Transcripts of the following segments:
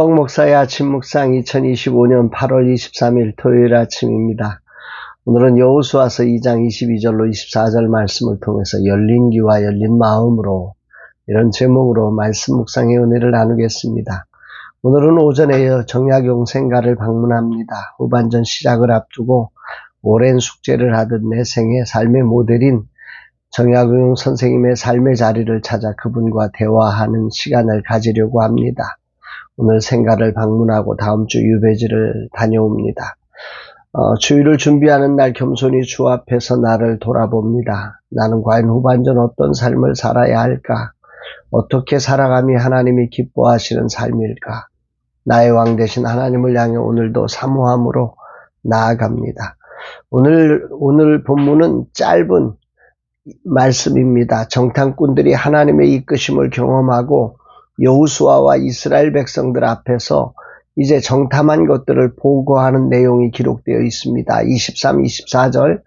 목사의 아침 묵상 2025년 8월 23일 토요일 아침입니다. 오늘은 여호수아서 2장 22절로 24절 말씀을 통해서 열린 귀와 열린 마음으로 이런 제목으로 말씀 묵상의 은혜를 나누겠습니다. 오늘은 오전에 정약용생가를 방문합니다. 후반전 시작을 앞두고 오랜 숙제를 하듯 내 생의 삶의 모델인 정약용 선생님의 삶의 자리를 찾아 그분과 대화하는 시간을 가지려고 합니다. 오늘 생가를 방문하고 다음 주 유배지를 다녀옵니다. 주일을 준비하는 날 겸손히 주 앞에서 나를 돌아봅니다. 나는 과연 후반전 어떤 삶을 살아야 할까? 어떻게 살아감이 하나님이 기뻐하시는 삶일까? 나의 왕 되신 하나님을 향해 오늘도 사모함으로 나아갑니다. 오늘 본문은 짧은 말씀입니다. 정탐꾼들이 하나님의 이끄심을 경험하고 여호수아와 이스라엘 백성들 앞에서 이제 정탐한 것들을 보고하는 내용이 기록되어 있습니다. 23, 24절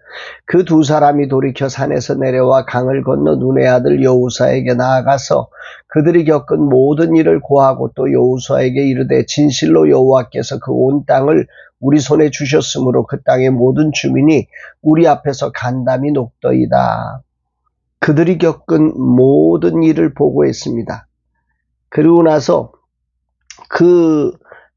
그 두 사람이 돌이켜 산에서 내려와 강을 건너 눈의 아들 여호수아에게 나아가서 그들이 겪은 모든 일을 고하고 또 여호수아에게 이르되 진실로 여호와께서 그 온 땅을 우리 손에 주셨으므로 그 땅의 모든 주민이 우리 앞에서 간담이 높더이다. 그들이 겪은 모든 일을 보고했습니다. 그리고 나서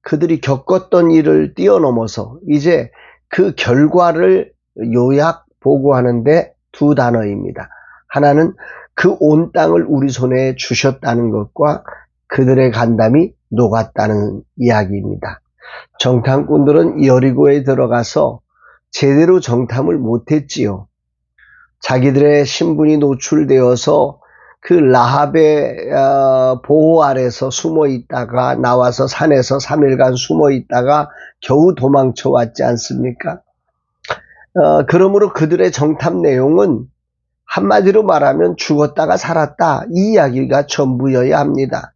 그들이 겪었던 일을 뛰어넘어서 이제 그 결과를 요약 보고하는데 두 단어입니다. 하나는 그 온 땅을 우리 손에 주셨다는 것과 그들의 간담이 녹았다는 이야기입니다. 정탐꾼들은 여리고에 들어가서 제대로 정탐을 못했지요. 자기들의 신분이 노출되어서 그 라합의 보호 아래서 숨어 있다가 나와서 산에서 3일간 숨어 있다가 겨우 도망쳐 왔지 않습니까? 그러므로 그들의 정탐 내용은 한마디로 말하면 죽었다가 살았다 이 이야기가 전부여야 합니다.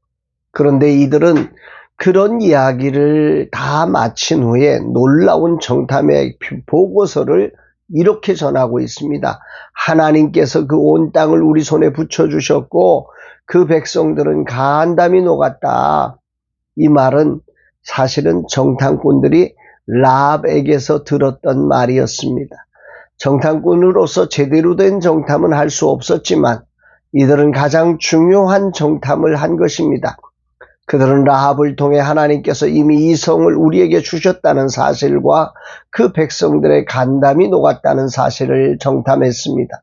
그런데 이들은 그런 이야기를 다 마친 후에 놀라운 정탐의 보고서를 이렇게 전하고 있습니다. 하나님께서 그 온 땅을 우리 손에 붙여주셨고 그 백성들은 간담이 녹았다. 이 말은 사실은 정탐꾼들이 라합에게서 들었던 말이었습니다. 정탐꾼으로서 제대로 된 정탐은 할 수 없었지만 이들은 가장 중요한 정탐을 한 것입니다. 그들은 라합을 통해 하나님께서 이미 이 성을 우리에게 주셨다는 사실과 그 백성들의 간담이 녹았다는 사실을 정탐했습니다.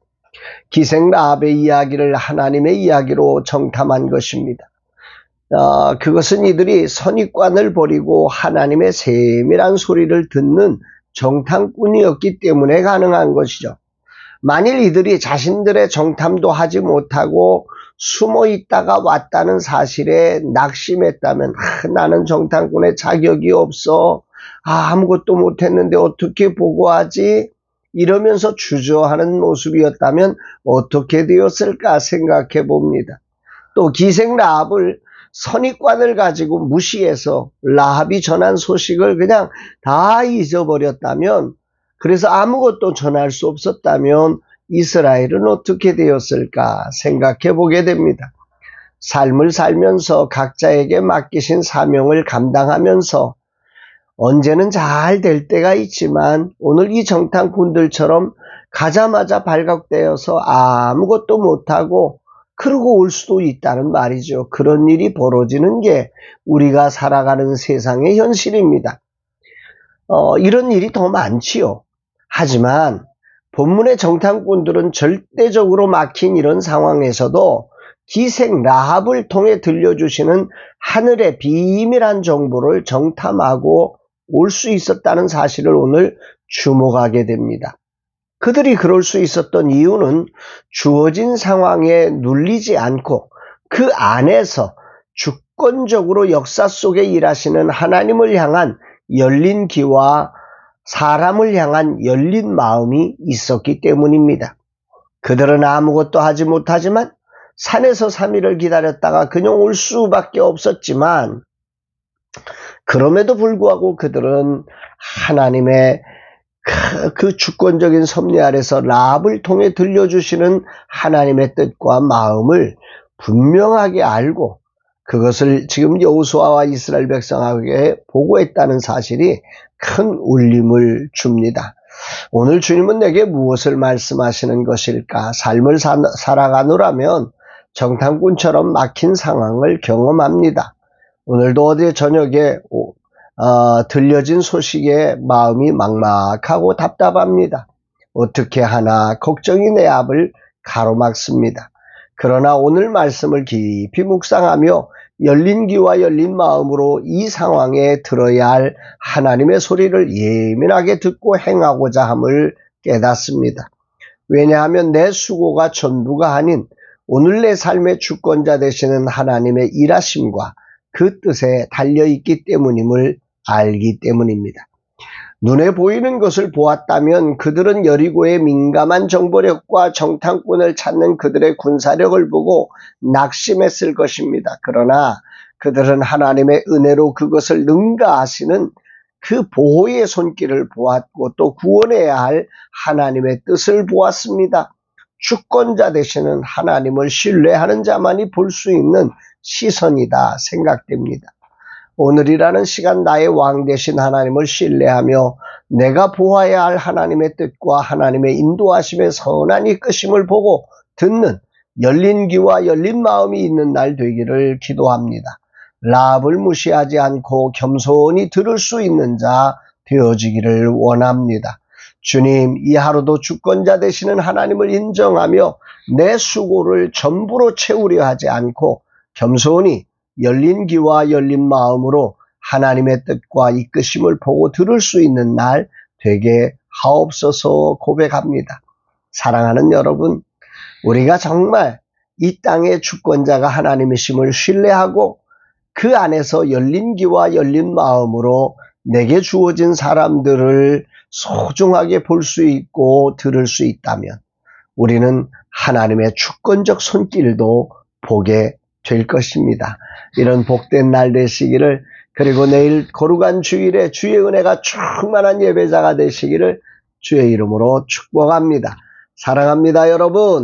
기생 라합의 이야기를 하나님의 이야기로 정탐한 것입니다. 그것은 이들이 선입관을 버리고 하나님의 세밀한 소리를 듣는 정탐꾼이었기 때문에 가능한 것이죠. 만일 이들이 자신들의 정탐도 하지 못하고 숨어 있다가 왔다는 사실에 낙심했다면 나는 정탐꾼의 자격이 없어. 아무것도 못했는데 어떻게 보고하지? 이러면서 주저하는 모습이었다면 어떻게 되었을까 생각해 봅니다. 또 기생 라합을 선입관을 가지고 무시해서 라합이 전한 소식을 그냥 다 잊어버렸다면, 그래서 아무것도 전할 수 없었다면 이스라엘은 어떻게 되었을까 생각해 보게 됩니다. 삶을 살면서 각자에게 맡기신 사명을 감당하면서 언제는 잘 될 때가 있지만 오늘 이 정탐꾼들처럼 가자마자 발각되어서 아무것도 못하고 그러고 올 수도 있다는 말이죠. 그런 일이 벌어지는 게 우리가 살아가는 세상의 현실입니다. 이런 일이 더 많지요. 하지만 본문의 정탐꾼들은 절대적으로 막힌 이런 상황에서도 기생 라합을 통해 들려주시는 하늘의 비밀한 정보를 정탐하고 올 수 있었다는 사실을 오늘 주목하게 됩니다. 그들이 그럴 수 있었던 이유는 주어진 상황에 눌리지 않고 그 안에서 주권적으로 역사 속에 일하시는 하나님을 향한 열린 귀와 사람을 향한 열린 마음이 있었기 때문입니다. 그들은 아무것도 하지 못하지만 산에서 3일을 기다렸다가 그냥 올 수밖에 없었지만 그럼에도 불구하고 그들은 하나님의 그 주권적인 섭리 아래서 라합을 통해 들려주시는 하나님의 뜻과 마음을 분명하게 알고 그것을 지금 여호수아와 이스라엘 백성에게 보고했다는 사실이 큰 울림을 줍니다. 오늘 주님은 내게 무엇을 말씀하시는 것일까? 삶을 살아가노라면 정탐꾼처럼 막힌 상황을 경험합니다. 오늘도 어제 저녁에 들려진 소식에 마음이 막막하고 답답합니다. 어떻게 하나 걱정이 내 앞을 가로막습니다. 그러나 오늘 말씀을 깊이 묵상하며 열린 귀와 열린 마음으로 이 상황에 들어야 할 하나님의 소리를 예민하게 듣고 행하고자 함을 깨닫습니다. 왜냐하면 내 수고가 전부가 아닌 오늘 내 삶의 주권자 되시는 하나님의 일하심과 그 뜻에 달려있기 때문임을 알기 때문입니다. 눈에 보이는 것을 보았다면 그들은 여리고의 민감한 정보력과 정탐꾼을 찾는 그들의 군사력을 보고 낙심했을 것입니다. 그러나 그들은 하나님의 은혜로 그것을 능가하시는 그 보호의 손길을 보았고 또 구원해야 할 하나님의 뜻을 보았습니다. 주권자 되시는 하나님을 신뢰하는 자만이 볼 수 있는 시선이다 생각됩니다. 오늘이라는 시간 나의 왕 되신 하나님을 신뢰하며 내가 보아야 할 하나님의 뜻과 하나님의 인도하심의 선한 이끄심을 보고 듣는 열린 귀와 열린 마음이 있는 날 되기를 기도합니다. 라합을 무시하지 않고 겸손히 들을 수 있는 자 되어지기를 원합니다. 주님, 이 하루도 주권자 되시는 하나님을 인정하며 내 수고를 전부로 채우려 하지 않고 겸손히 열린 귀와 열린 마음으로 하나님의 뜻과 이끄심을 보고 들을 수 있는 날 되게 하옵소서 고백합니다. 사랑하는 여러분, 우리가 정말 이 땅의 주권자가 하나님이심을 신뢰하고 그 안에서 열린 귀와 열린 마음으로 내게 주어진 사람들을 소중하게 볼 수 있고 들을 수 있다면 우리는 하나님의 주권적 손길도 보게 될 것입니다. 이런 복된 날 되시기를, 그리고 내일 거룩한 주일에 주의 은혜가 충만한 예배자가 되시기를 주의 이름으로 축복합니다. 사랑합니다, 여러분.